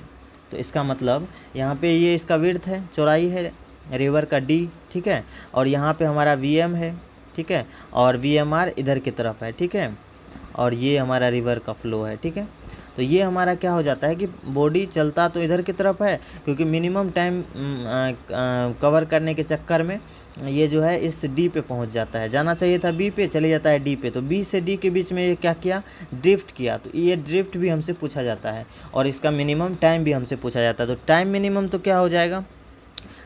तो इसका मतलब यहाँ पे ये इसका विड्थ है, चौड़ाई है रिवर का D। ठीक है, और यहाँ पे हमारा VM है। ठीक है, और VMR इधर की तरफ है। ठीक है, और ये हमारा रिवर का फ्लो है। ठीक है, तो ये हमारा क्या हो जाता है कि बॉडी चलता तो इधर की तरफ है, क्योंकि मिनिमम टाइम कवर करने के चक्कर में ये जो है इस D पे पहुंच जाता है। जाना चाहिए था B पे, चले जाता है D पे, तो B से D के बीच में ये क्या किया, ड्रिफ्ट किया। तो ये ड्रिफ्ट भी हमसे पूछा जाता है, और इसका मिनिमम टाइम भी हमसे पूछा जाता है। तो टाइम मिनिमम तो क्या हो जाएगा,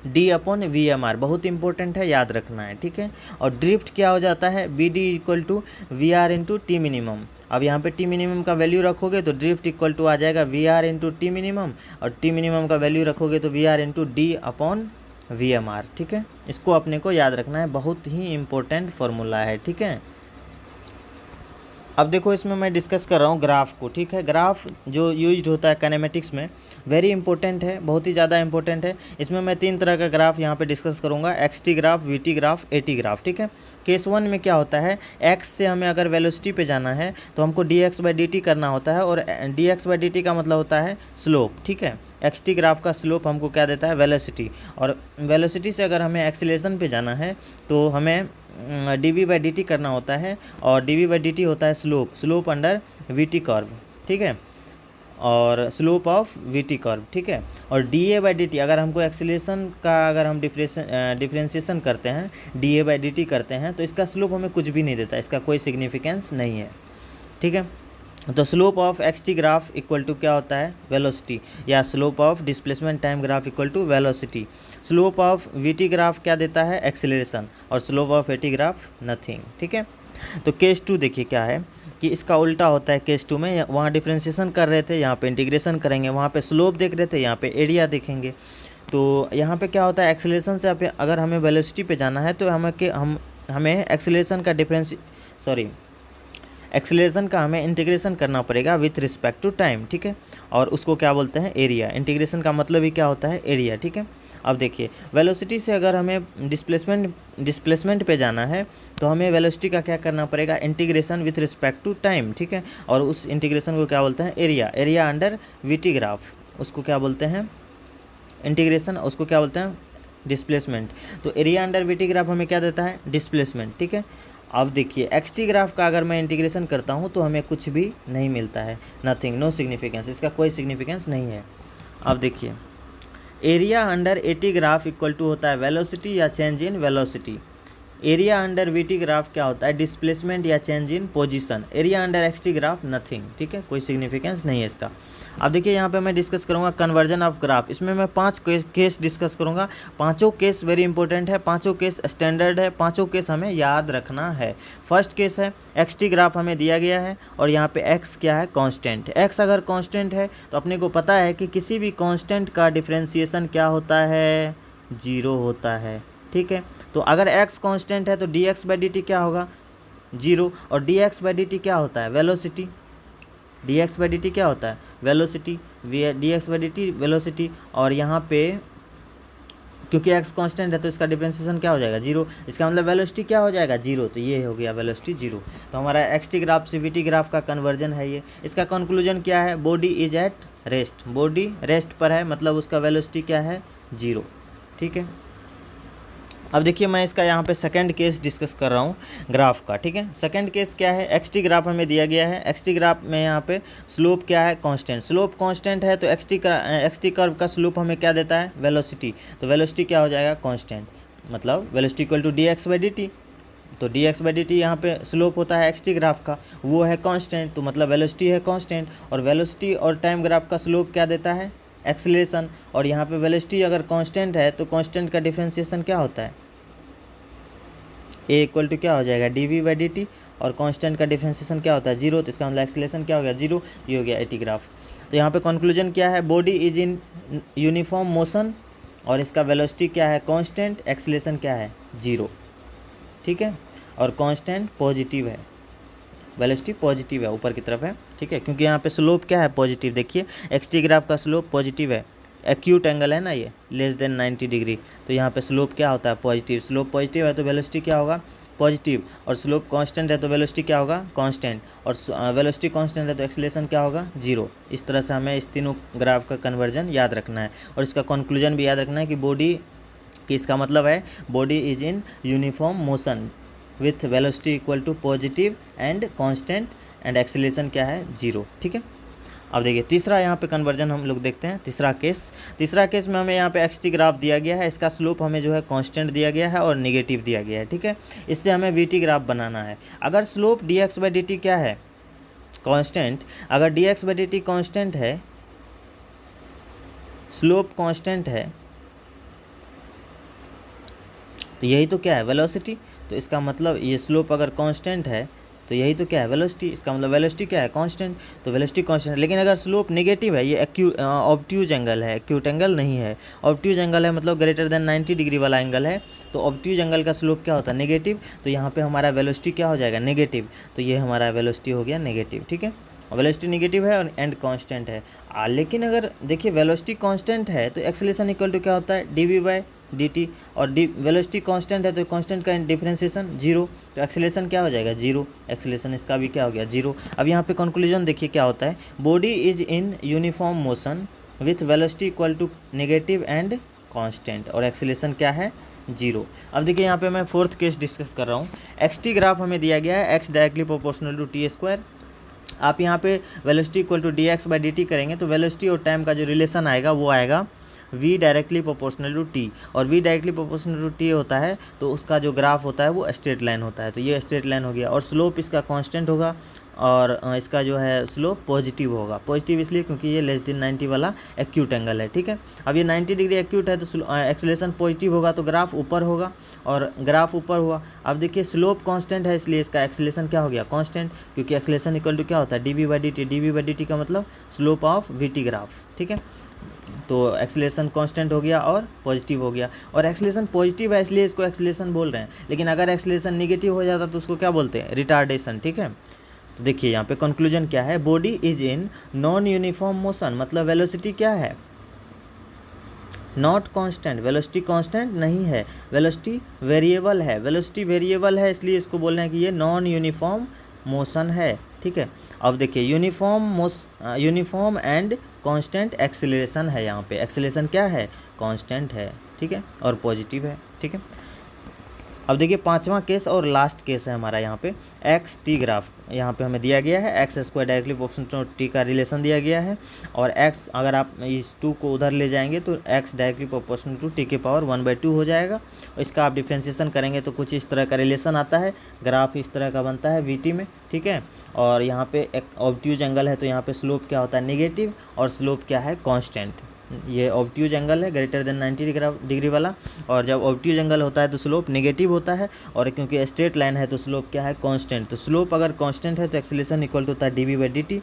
D अपॉन VMR, बहुत इंपॉर्टेंट है, याद रखना है। ठीक है, और ड्रिफ्ट क्या हो जाता है, BD equal to VR into T minimum. अब यहाँ पे T मिनिमम का वैल्यू रखोगे तो ड्रिफ्ट इक्वल टू आ जाएगा VR इंटू T मिनिमम, और T मिनिमम का वैल्यू रखोगे तो VR into D upon VMR। ठीक है, इसको अपने को याद रखना है, बहुत ही इंपॉर्टेंट फार्मूला है। ठीक है, अब देखो इसमें मैं डिस्कस कर रहा हूँ ग्राफ को। ठीक है, ग्राफ जो यूज्ड होता है काइनेमेटिक्स में वेरी इंपॉर्टेंट है, बहुत ही ज़्यादा इंपॉर्टेंट है। इसमें मैं 3 तरह का ग्राफ यहाँ पे डिस्कस करूँगा, XT graph, VT graph, AT graph. ठीक है, केस 1 में क्या होता है, x से हमें अगर वेलोसिटी पे जाना है तो हमको dx/dt करना होता है, और dx/dt का मतलब होता है स्लोप। ठीक है, XT ग्राफ का स्लोप हमको क्या देता है, वेलोसिटी, और वेलोसिटी से अगर हमें एक्सीलरेशन पे जाना है तो हमें dv/dt करना होता है, और dv/dt होता है स्लोप अंडर VT कर्व। ठीक है, और स्लोप ऑफ VT कर्व। ठीक है, और dA/dt अगर हमको एक्सीलरेशन का अगर हम डिफ्रेंशिएशन करते हैं, dA/dt करते हैं, तो इसका स्लोप हमें कुछ भी नहीं देता, इसका कोई सिग्निफिकेंस नहीं है। ठीक है, तो slope of XT graph equal to क्या होता है, वेलोसिटी, या slope of displacement time graph equal to velocity. Slope of VT graph क्या देता है, एक्सीलरेशन, और slope of AT graph nothing. ठीक है, तो केस 2 देखिए क्या है कि इसका उल्टा होता है। केस 2 में वहाँ डिफ्रेंशिएशन कर रहे थे, यहाँ पे इंटीग्रेशन करेंगे, वहाँ पे स्लोप देख रहे थे, यहाँ पे एरिया देखेंगे। तो यहाँ पे क्या होता है, एक्सीलरेशन से अगर हमें वेलोसिटी पे जाना है तो हमें एक्सीलरेशन का हमें इंटीग्रेशन करना पड़ेगा विथ रिस्पेक्ट टू टाइम। ठीक है, और उसको क्या बोलते हैं, एरिया। इंटीग्रेशन का मतलब ही क्या होता है, एरिया। ठीक है, अब देखिए वेलोसिटी से अगर हमें डिस्प्लेसमेंट पे जाना है तो हमें वेलोसिटी का क्या करना पड़ेगा, integration with respect to time. ठीक है, और उस इंटीग्रेशन को क्या बोलते हैं, एरिया अंडर VT ग्राफ, उसको क्या बोलते हैं, इंटीग्रेशन, उसको क्या बोलते हैं, डिस्प्लेसमेंट। तो एरिया अंडर VT ग्राफ हमें क्या देता है, डिस्प्लेसमेंट। ठीक है, अब देखिए एक्स टी ग्राफ का अगर मैं इंटीग्रेशन करता हूँ तो हमें कुछ भी नहीं मिलता है, नथिंग, नो सिग्निफिकेंस, इसका कोई सिग्निफिकेंस नहीं है। अब देखिए area under A T graph equal to होता है वेलोसिटी या change in velocity. Area under V T graph क्या होता है, डिस्प्लेसमेंट या change in position. Area under X T graph nothing, ठीक है, कोई सिग्निफिकेंस नहीं है इसका। अब देखिए यहाँ पे मैं डिस्कस करूँगा कन्वर्जन ऑफ ग्राफ। इसमें मैं 5 केस डिस्कस करूँगा। पांचों केस वेरी इंपॉर्टेंट है, पांचों केस स्टैंडर्ड है, पांचों केस हमें याद रखना है। फर्स्ट केस है एक्स टी ग्राफ हमें दिया गया है और यहाँ पे एक्स क्या है, कांस्टेंट। एक्स अगर कांस्टेंट है तो अपने को पता है कि किसी भी कांस्टेंट का डिफरेंशिएशन क्या होता है, 0 होता है, ठीक है। तो अगर x कांस्टेंट है तो dx बाई डी टी क्या होगा, 0। और dx बाई डी टी क्या होता है, velocity. dx by D T क्या होता है, velocity, dx by D T velocity. और यहाँ पे क्योंकि x कांस्टेंट है तो इसका डिफरेंशिएशन क्या हो जाएगा, 0। इसका मतलब वेलोसिटी क्या हो जाएगा, 0। तो ये हो गया वेलोसिटी 0। तो हमारा एक्स टी ग्राफ से वी टी ग्राफ का कन्वर्जन है ये। इसका कंक्लूजन क्या है, body is at rest, body rest पर है, मतलब उसका वेलोसिटी क्या है, 0, ठीक है। अब देखिए मैं इसका यहाँ पे सेकंड केस डिस्कस कर रहा हूँ ग्राफ का, ठीक है। सेकंड केस क्या है, एक्स टी ग्राफ हमें दिया गया है। एक्स टी ग्राफ में यहाँ पे स्लोप क्या है, कांस्टेंट। स्लोप कांस्टेंट है तो एक्स टी कर्व का स्लोप हमें क्या देता है, वेलोसिटी। तो वेलोसिटी क्या हो जाएगा, कांस्टेंट, मतलब velocity equal to D X by D T. तो D X by D T यहाँ पे स्लोप होता है एक्स टी ग्राफ का, वो है कांस्टेंट, तो मतलब वेलोसिटी है कांस्टेंट। और वेलोसिटी और टाइम ग्राफ का स्लोप क्या देता है, एक्सेलरेशन। और यहाँ पे वेलोसिटी अगर कांस्टेंट है तो कांस्टेंट का डिफरेंशिएशन क्या होता है, ए इक्वल टू क्या हो जाएगा, D V by D T. और कांस्टेंट का डिफरेंशिएशन क्या होता है, 0। तो इसका मतलब एक्सेलरेशन क्या हो गया, 0। ये हो गया ए टी ग्राफ। तो यहाँ पे कंक्लूजन क्या है, body is in uniform motion और इसका वेलोसिटी क्या है, कांस्टेंट, एक्सेलरेशन क्या है, 0, ठीक है। और कांस्टेंट पॉजिटिव है, वेलोसिटी पॉजिटिव है, ऊपर की तरफ है, ठीक है, क्योंकि यहाँ पे स्लोप क्या है, पॉजिटिव। देखिए एक्स टी ग्राफ का स्लोप पॉजिटिव है, एक्यूट एंगल है ना ये, लेस देन 90 डिग्री। तो यहाँ पे स्लोप क्या होता है, पॉजिटिव। स्लोप पॉजिटिव है तो वेलोसिटी क्या होगा, पॉजिटिव। और स्लोप कांस्टेंट है तो वेलोसिटी क्या होगा, कांस्टेंट। और वेलोसिटी कांस्टेंट है तो एक्सेलरेशन क्या होगा, 0। इस तरह से हमें इस तीनों ग्राफ का कन्वर्जन याद रखना है और इसका कंक्लूजन भी याद रखना है कि बॉडी कि इसका मतलब है body is in uniform motion with velocity equal to positive and constant and acceleration क्या है, 0, ठीक है। अब देखिए तीसरा यहाँ पे कन्वर्जन हम लोग देखते हैं। तीसरा केस में हमें यहाँ पे एक्स टी ग्राफ दिया गया है, इसका स्लोप हमें जो है कांस्टेंट दिया गया है और नेगेटिव दिया गया है, ठीक है। इससे हमें वी टी ग्राफ बनाना है। अगर slope D X by D T क्या है, कांस्टेंट, अगर D X by D T constant है, स्लोप कांस्टेंट है, तो यही तो क्या है, वेलोसिटी। तो इसका मतलब ये स्लोप अगर कांस्टेंट है तो यही तो क्या है, वेलोसिटी। इसका मतलब वेलोसिटी क्या है, कांस्टेंट। तो वेलोसिटी कांस्टेंट है। लेकिन अगर स्लोप नेगेटिव है, ये ऑब्ट्यूज एंगल है, एक्यूट एंगल नहीं है, ऑब्ट्यूज एंगल है, मतलब ग्रेटर देन 90 डिग्री वाला एंगल है। तो ऑब्ट्यूज एंगल का स्लोप क्या होता है, नेगेटिव। तो यहाँ पे हमारा वेलोसिटी क्या हो जाएगा, नेगेटिव। तो ये हमारा वेलोसिटी हो गया नेगेटिव, ठीक है। वेलोसिटी नेगेटिव है और एंड कांस्टेंट है। लेकिन अगर देखिए वेलोसिटी कांस्टेंट है तो एक्सेलरेशन इक्वल टू क्या होता है, D V by D T. और वेलोसिटी कांस्टेंट है तो कांस्टेंट का डिफरेंशिएशन 0। तो एक्सेलरेशन क्या हो जाएगा, 0। एक्सेलरेशन इसका भी क्या हो गया, 0। अब यहाँ पे कंक्लूजन देखिए क्या होता है, body is in uniform motion with velocity equal to negative and constant और एक्सेलरेशन क्या है, 0। अब देखिए यहाँ पे मैं फोर्थ केस डिस्कस कर रहा हूँ। एक्स टी ग्राफ हमें दिया गया है, X directly proportional to T square. आप यहाँ पे velocity equal to D X by D T करेंगे तो वेलोसिटी और टाइम का जो रिलेशन आएगा वो आएगा v directly proportional to t। और v directly proportional to t होता है तो उसका जो ग्राफ होता है वो स्ट्रेट लाइन होता है। तो ये स्ट्रेट लाइन हो गया और स्लोप इसका कांस्टेंट होगा और इसका जो है स्लोप पॉजिटिव होगा। पॉजिटिव इसलिए क्योंकि ये लेस देन 90 वाला एक्यूट एंगल है, ठीक है। अब ये 90 डिग्री एक्यूट है तो एक्सेलरेशन पॉजिटिव होगा तो ग्राफ ऊपर होगा और ग्राफ ऊपर हुआ। अब देखिए स्लोप कांस्टेंट है इसलिए इसका एक्सेलरेशन क्या हो गया, कांस्टेंट, क्योंकि एक्सेलरेशन इक्वल टू क्या होता है, D V by D T. D V by D T का मतलब slope of V T graph, ठीक है। तो एक्सेलरेशन कांस्टेंट हो गया और पॉजिटिव हो गया। और एक्सेलरेशन पॉजिटिव है इसलिए इसको एक्सेलरेशन बोल रहे हैं, लेकिन अगर एक्सेलरेशन नेगेटिव हो जाता तो उसको क्या बोलते हैं, रिटार्डेशन, ठीक है। तो देखिए यहाँ पे कंक्लूजन क्या है, body is in non uniform motion, मतलब वेलोसिटी क्या है, नॉट कांस्टेंट। वेलोसिटी कांस्टेंट नहीं है, वेलोसिटी वेरिएबल है। वेलोसिटी वेरिएबल है इसलिए इसको बोल रहे हैं कि ये नॉन यूनिफॉर्म मोशन है, ठीक है। अब देखिए यूनिफॉर्म एंड कांस्टेंट एक्सेलरेशन है। यहाँ पे एक्सेलरेशन क्या है, कांस्टेंट है, ठीक है, और पॉजिटिव है, ठीक है। अब देखिए पांचवा केस और लास्ट केस है हमारा यहाँ पे एक्स टी ग्राफ यहाँ पे हमें दिया गया है, X square directly proportional to T का रिलेशन दिया गया है, और एक्स अगर आप इस 2 को उधर ले जाएंगे तो X directly proportional to T के पावर 1/2 हो जाएगा, और इसका आप डिफ्रेंशिएशन करेंगे तो कुछ इस तरह का रिलेशन आता है, ग्राफ इस तरह का बनता है वीटी में, ठीक है। और यहाँ पे एक ऑब्ट्यूज एंगल है तो यहाँ पे स्लोप क्या होता है नेगेटिव, और स्लोप क्या है कांस्टेंट। ये ऑब्ट्यूज एंगल है ग्रेटर देन 90 डिग्री वाला, और जब ऑब्ट्यूज एंगल होता है तो स्लोप नेगेटिव होता है, और क्योंकि स्ट्रेट लाइन है तो स्लोप क्या है कांस्टेंट। तो स्लोप अगर कांस्टेंट है तो एक्सीलरेशन इक्वल टू होता है dv/dt,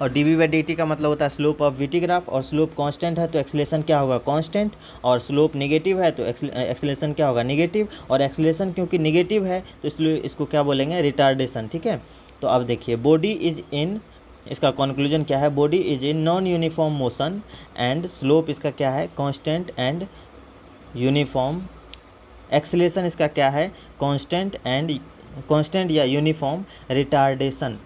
और dv/dt का मतलब होता है स्लोप ऑफ वीटी ग्राफ, और स्लोप कांस्टेंट है तो एक्सीलरेशन क्या होगा कांस्टेंट, और स्लोप नेगेटिव है तो एक्सीलरेशन क्या होगा नेगेटिव, और एक्सीलरेशन क्योंकि नेगेटिव है तो इसलिए इसको क्या बोलेंगे रिटार्डेशन, ठीक है। तो अब देखिए बॉडी इज इन, इसका कंक्लूजन क्या है, body is in non uniform motion and slope इसका क्या है कांस्टेंट एंड यूनिफॉर्म, एक्सीलरेशन इसका क्या है कांस्टेंट या यूनिफॉर्म, रिटार्डेशन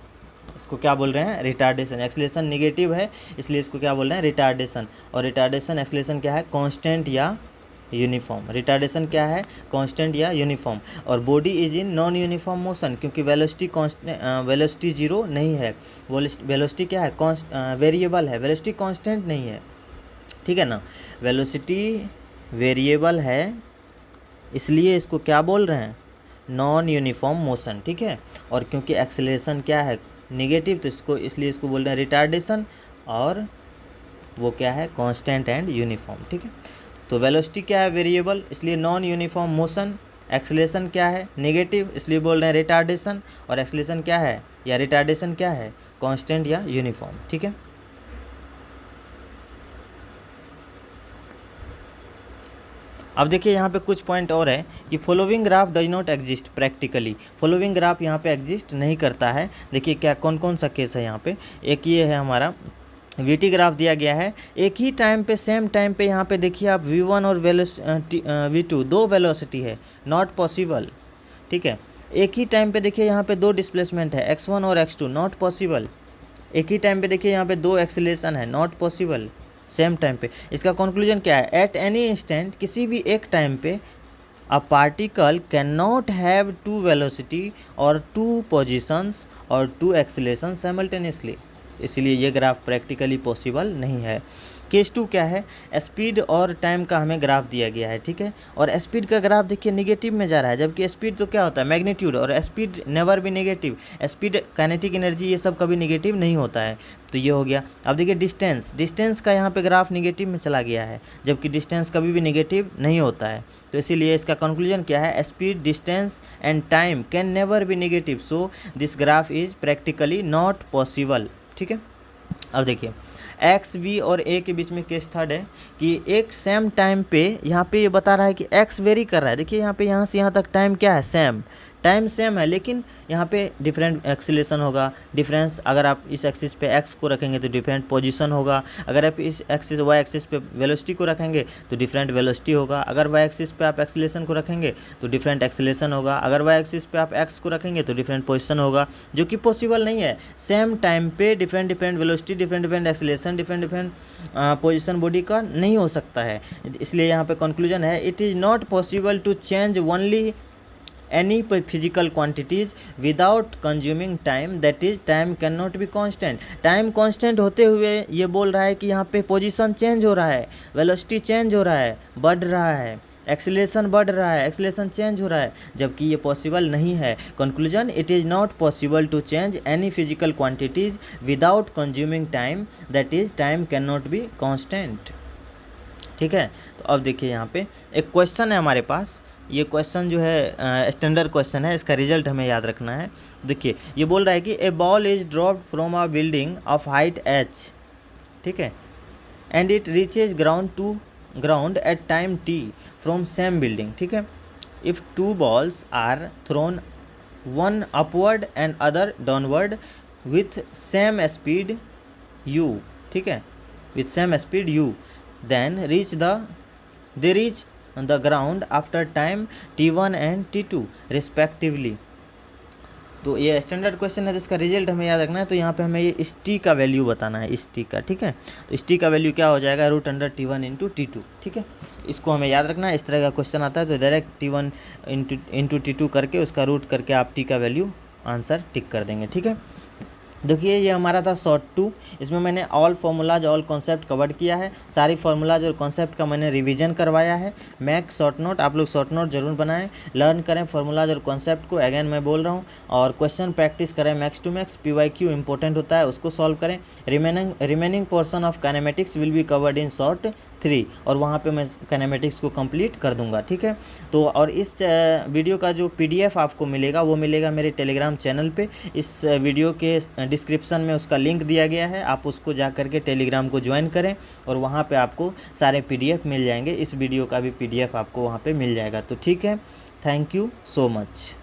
इसको क्या बोल रहे हैं रिटार्डेशन। एक्सीलरेशन नेगेटिव है इसलिए इसको क्या बोल रहे हैं रिटार्डेशन, और रिटार्डेशन एक्सीलरेशन क्या है कांस्टेंट या यूनिफॉर्म। रिटार्डेशन क्या है कांस्टेंट या यूनिफॉर्म, और body is in non uniform motion क्योंकि वेलोसिटी जीरो नहीं है, वेलोसिटी क्या है वेरिएबल है, वेलोसिटी कांस्टेंट नहीं है, ठीक है ना, वेलोसिटी वेरिएबल है इसलिए इसको क्या बोल रहे हैं नॉन यूनिफॉर्म मोशन, ठीक है। और क्योंकि एक्सेलरेशन क्या है नेगेटिव तो इसको इसलिए इसको बोल रहे हैं रिटार्डेशन, और वो क्या है कांस्टेंट एंड यूनिफॉर्म, ठीक है। तो वेलोसिटी क्या है वेरिएबल इसलिए नॉन यूनिफॉर्म मोशन, एक्सेलरेशन क्या है नेगेटिव इसलिए बोल रहे हैं रिटार्डेशन, और एक्सेलरेशन क्या है या रिटार्डेशन क्या है कांस्टेंट या यूनिफॉर्म, ठीक है। अब देखिए यहाँ पे कुछ पॉइंट और है कि following graph does not exist practically, following graph यहाँ पे एग्जिस्ट नहीं करता है। देखिए क्या कौन कौन सा केस है यहाँ पे, एक ये है हमारा वीटी ग्राफ दिया गया है, एक ही टाइम पे सेम टाइम पे यहाँ पे देखिए आप v1 और v2 दो वेलोसिटी है, नॉट पॉसिबल, ठीक है। एक ही टाइम पे देखिए यहाँ पे दो डिस्प्लेसमेंट है x1 और x2, नॉट पॉसिबल। एक ही टाइम पे देखिए यहाँ पे दो एक्सीलरेशन है, नॉट पॉसिबल सेम टाइम पे। इसका कंक्लूजन क्या है, एट एनी इंस्टेंट किसी भी एक टाइम पे a particle can not have two velocity और टू पोजिशंस और टू एक्सीलरेशन साइमल्टेनियसली, इसलिए ये ग्राफ प्रैक्टिकली पॉसिबल नहीं है। केस 2 क्या है, स्पीड और टाइम का हमें ग्राफ दिया गया है, ठीक है, और स्पीड का ग्राफ देखिए नेगेटिव में जा रहा है, जबकि स्पीड तो क्या होता है मैग्नीट्यूड, और स्पीड नेवर भी नेगेटिव, स्पीड काइनेटिक एनर्जी ये सब कभी नेगेटिव नहीं होता है, तो ये हो गया। अब देखिए डिस्टेंस का यहाँ पे ग्राफ नेगेटिव में चला गया है, जबकि डिस्टेंस कभी भी नेगेटिव नहीं होता है, तो इसीलिए इसका कंक्लूजन क्या है, speed distance and time can never be negative, so this graph is practically not possible, ठीक है। अब देखिए एक्स बी और ए के बीच में केस थर्ड है कि एक सेम टाइम पे यहाँ पे ये बता रहा है कि एक्स वेरी कर रहा है, देखिए यहाँ पे यहाँ से यहाँ तक टाइम क्या है सेम, टाइम सेम है, लेकिन यहाँ पे डिफरेंट एक्सीलरेशन होगा, डिफरेंस अगर आप इस एक्सिस पे एक्स को रखेंगे तो डिफरेंट पोजीशन होगा, अगर आप इस एक्सिस वाई एक्सिस पे वेलोसिटी को रखेंगे तो डिफरेंट वेलोसिटी होगा, अगर वाई एक्सिस पे आप एक्सीलरेशन को रखेंगे तो डिफरेंट एक्सीलरेशन होगा, अगर वाई एक्सिस पे आप एक्स को रखेंगे तो डिफरेंट पोजीशन होगा, जो कि पॉसिबल नहीं है। सेम टाइम पे different velocity, different acceleration, different position body का नहीं हो सकता है, इसलिए यहाँ पे कंक्लूजन है it is not possible to change only any physical quantities without consuming time, that is time cannot be constant। Time constant होते हुए ये बोल रहा है कि यहाँ पे पोजीशन चेंज हो रहा है, वेलोसिटी चेंज हो रहा है, बढ़ रहा है, एक्सीलरेशन बढ़ रहा है, एक्सीलरेशन चेंज हो रहा है, जबकि ये पॉसिबल नहीं है। Conclusion it is not possible to change any physical quantities without consuming time, that is time can not be constant, ठीक है। तो अब देखिए यहाँ पे एक क्वेश्चन है हमारे पास, ये क्वेश्चन जो है स्टैंडर्ड क्वेश्चन है, इसका रिजल्ट हमें याद रखना है। देखिए ये बोल रहा है कि a ball is dropped from a building of height h, ठीक है, and it reaches ground at time t from same building, ठीक है। If two balls are thrown one upward and other downward with same speed u, ठीक है, with same speed u, then they reach the ground after time t1 and t2 respectively। तो ये standard question है, जिसका result हमें याद रखना है। तो यहाँ पे हमें ये इस टी का वैल्यू बताना है, इस टी का, ठीक है। तो इस टी का वैल्यू क्या हो जाएगा, √T1 × T2, ठीक है। इसको हमें याद रखना है। इस तरह का क्वेश्चन आता है तो डायरेक्ट T1 इंटू T2 करके उसका रूट करके आप T का वैल्यू आंसर टिक कर देंगे। ठीक है, देखिए ये हमारा था शॉर्ट 2। इसमें मैंने all formulas all concept cover किया है, सारी फार्मूलाज और कॉन्सेप्ट का मैंने रिवीजन करवाया है। मैक शॉर्ट नोट, आप लोग शॉर्ट नोट जरूर बनाएं, लर्न करें फार्मूलाज और कॉन्सेप्ट को, अगेन मैं बोल रहा हूँ, और क्वेश्चन प्रैक्टिस करें max to max. PYQ important होता है, उसको सॉल्व करें। Remaining portion of kinematics will be covered in short 3, और वहाँ पे मैं काइनेमेटिक्स को कंप्लीट कर दूंगा। ठीक है, तो और इस वीडियो का जो PDF आपको मिलेगा वो मिलेगा मेरे टेलीग्राम चैनल पे। इस वीडियो के डिस्क्रिप्शन में उसका लिंक दिया गया है, आप उसको जा करके टेलीग्राम को ज्वाइन करें और वहाँ पे आपको सारे PDF मिल जाएंगे। इस वीडियो का भी PDF आपको वहाँ पे मिल जाएगा। तो ठीक है, थैंक यू सो मच।